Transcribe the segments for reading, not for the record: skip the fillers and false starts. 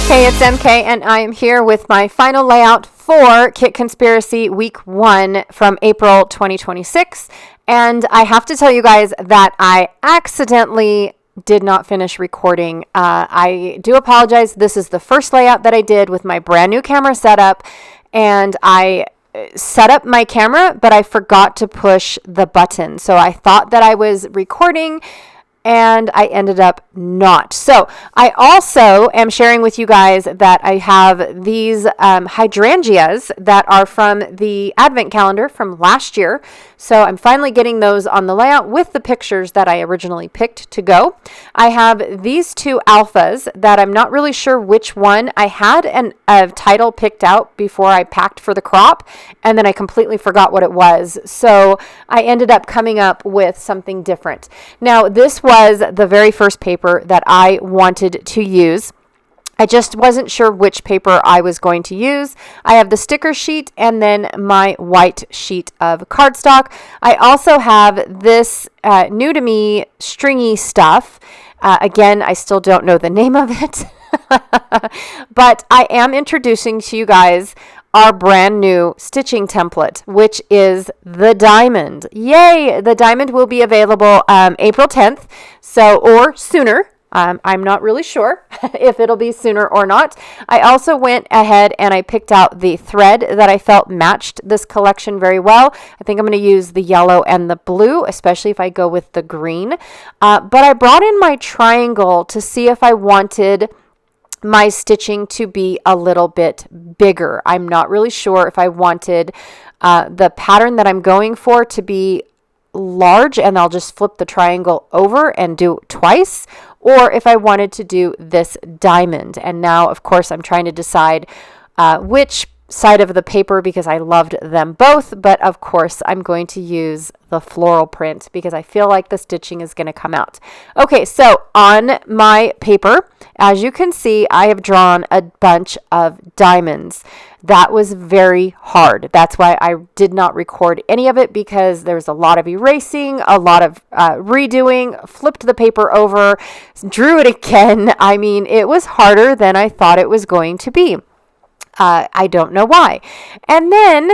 Hey, it's MK, and I am here with my final layout for Kit Conspiracy Week 1 from April 2026. And I have to tell you guys that I accidentally did not finish recording. I do apologize. This is the first layout that I did with my brand new camera setup, and I set up my camera, but I forgot to push the button. So I thought that I was recording, and I ended up not. So I also am sharing with you guys that I have these hydrangeas that are from the advent calendar from last year. So I'm finally getting those on the layout with the pictures that I originally picked to go. I have these two alphas that I'm not really sure which one. I had a title picked out before I packed for the crop, and then I completely forgot what it was. So I ended up coming up with something different. Now, this was the very first paper that I wanted to use. I just wasn't sure which paper I was going to use. I have the sticker sheet and then my white sheet of cardstock. I also have this new to me stringy stuff. Again, I still don't know the name of it, but I am introducing to you guys our brand new stitching template, which is the diamond. Yay! The diamond will be available April 10th, or sooner. I'm not really sure if it'll be sooner or not. I also went ahead and I picked out the thread that I felt matched this collection very well. I think I'm going to use the yellow and the blue, especially if I go with the green. But I brought in my triangle to see if I wanted my stitching to be a little bit bigger. I'm not really sure if I wanted the pattern that I'm going for to be large and I'll just flip the triangle over and do it twice, or if I wanted to do this diamond. And now, of course, I'm trying to decide which side of the paper because I loved them both, but of course I'm going to use the floral print because I feel like the stitching is going to come out. Okay, so on my paper, as you can see, I have drawn a bunch of diamonds. That was very hard. That's why I did not record any of it, because there's a lot of erasing, a lot of redoing, flipped the paper over, drew it again. I mean, it was harder than I thought it was going to be. I don't know why. And then,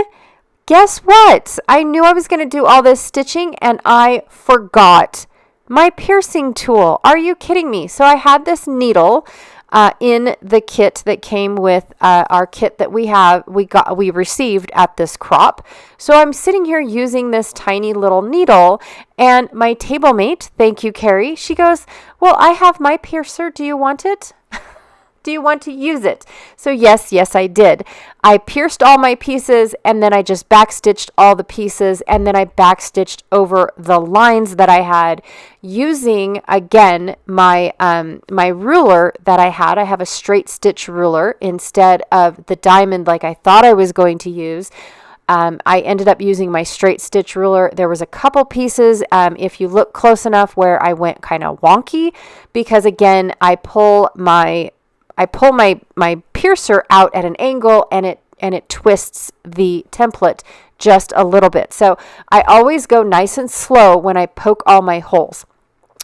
guess what? I knew I was going to do all this stitching and I forgot my piercing tool. Are you kidding me? So I had this needle in the kit that came with our kit that we received at this crop. So I'm sitting here using this tiny little needle, and my table mate, thank you, Carrie, she goes, "Well, I have my piercer. Do you want it? Do you want to use it?" So yes, I did. I pierced all my pieces, and then I just backstitched all the pieces, and then I backstitched over the lines that I had using, again, my my ruler that I had. I have a straight stitch ruler instead of the diamond like I thought I was going to use. I ended up using my straight stitch ruler. There was a couple pieces, if you look close enough, where I went kind of wonky because, again, I pull my piercer out at an angle, and it twists the template just a little bit. So I always go nice and slow when I poke all my holes.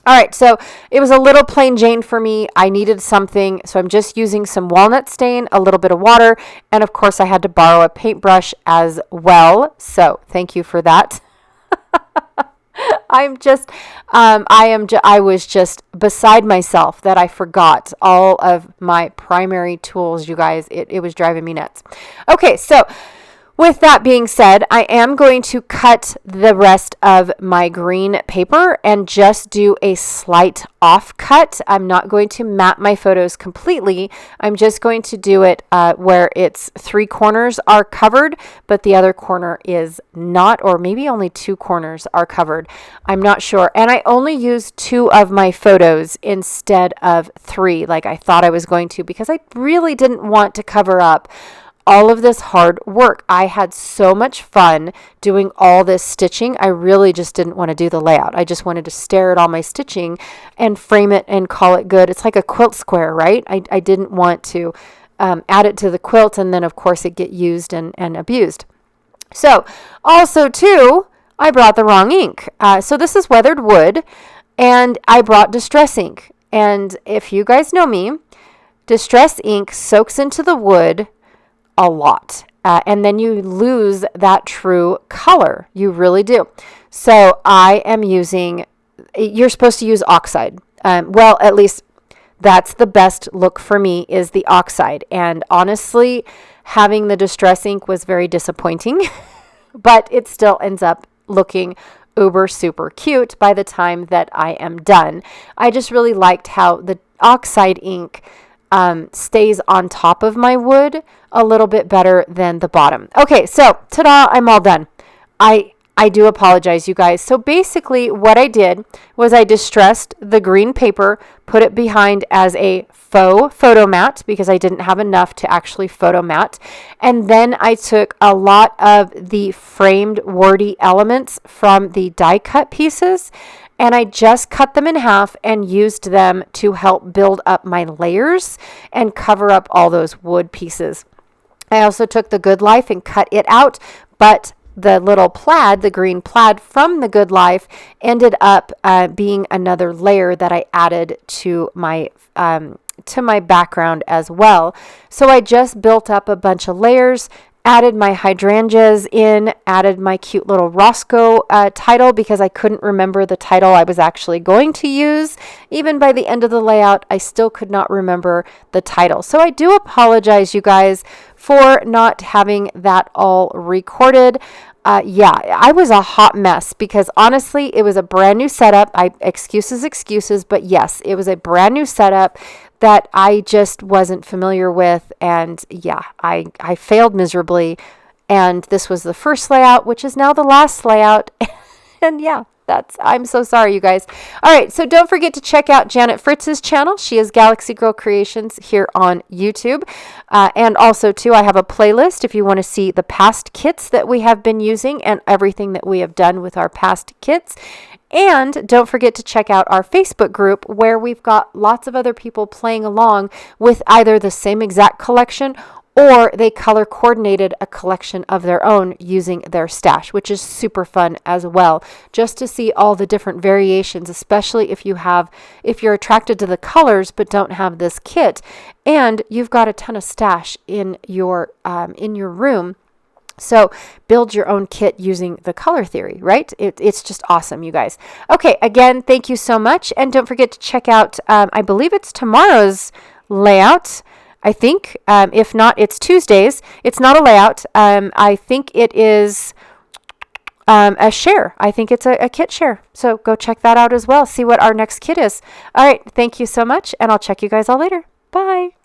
All right, so it was a little plain Jane for me. I needed something, so I'm just using some walnut stain, a little bit of water, and of course I had to borrow a paintbrush as well. So thank you for that. I was just beside myself that I forgot all of my primary tools, you guys. It was driving me nuts. Okay, so with that being said, I am going to cut the rest of my green paper and just do a slight off cut. I'm not going to map my photos completely. I'm just going to do it where it's 3 corners are covered, but the other corner is not, or maybe only 2 corners are covered. I'm not sure. And I only used 2 of my photos instead of 3 like I thought I was going to, because I really didn't want to cover up all of this hard work. I had so much fun doing all this stitching. I really just didn't want to do the layout. I just wanted to stare at all my stitching and frame it and call it good. It's like a quilt square, right? I didn't want to add it to the quilt and then, of course, it get used and abused. So also, too, I brought the wrong ink. So this is weathered wood, and I brought distress ink. And if you guys know me, Distress ink soaks into the wood a lot. And then you lose that true color. You really do. So I am using, you're supposed to use oxide. Well, at least that's the best look for me, is the oxide. And honestly, having the distress ink was very disappointing, but it still ends up looking uber super cute by the time that I am done. I just really liked how the oxide ink stays on top of my wood a little bit better than the bottom. Okay, so ta-da, I'm all done. I do apologize, you guys. So basically what I did was I distressed the green paper, put it behind as a faux photo mat because I didn't have enough to actually photo mat. And then I took a lot of the framed wordy elements from the die cut pieces, and I just cut them in half and used them to help build up my layers and cover up all those wood pieces. I also took the Good Life and cut it out, but the little plaid, the green plaid from the Good Life, ended up being another layer that I added to my background as well. So I just built up a bunch of layers, added my hydrangeas in, added my cute little Rosco title because I couldn't remember the title I was actually going to use. Even by the end of the layout, I still could not remember the title. So I do apologize, you guys, for not having that all recorded. Yeah, I was a hot mess because honestly, it was a brand new setup. Excuses, but yes, it was a brand new setup that I just wasn't familiar with. And yeah, I failed miserably. And this was the first layout, which is now the last layout. And yeah, I'm so sorry, you guys. All right, so don't forget to check out Janet Fritz's channel. She is Galaxy Girl Creations here on YouTube. And also, too, I have a playlist if you want to see the past kits that we have been using and everything that we have done with our past kits. And don't forget to check out our Facebook group where we've got lots of other people playing along with either the same exact collection or they color coordinated a collection of their own using their stash, which is super fun as well, just to see all the different variations, especially if you're attracted to the colors but don't have this kit and you've got a ton of stash in your room. So build your own kit using the color theory, right? It's just awesome, you guys. Okay, again, thank you so much. And don't forget to check out, I believe it's tomorrow's layout. I think, if not, it's Tuesdays. It's not a layout. I think it is a share. I think it's a kit share. So go check that out as well. See what our next kit is. All right. Thank you so much. And I'll check you guys all later. Bye.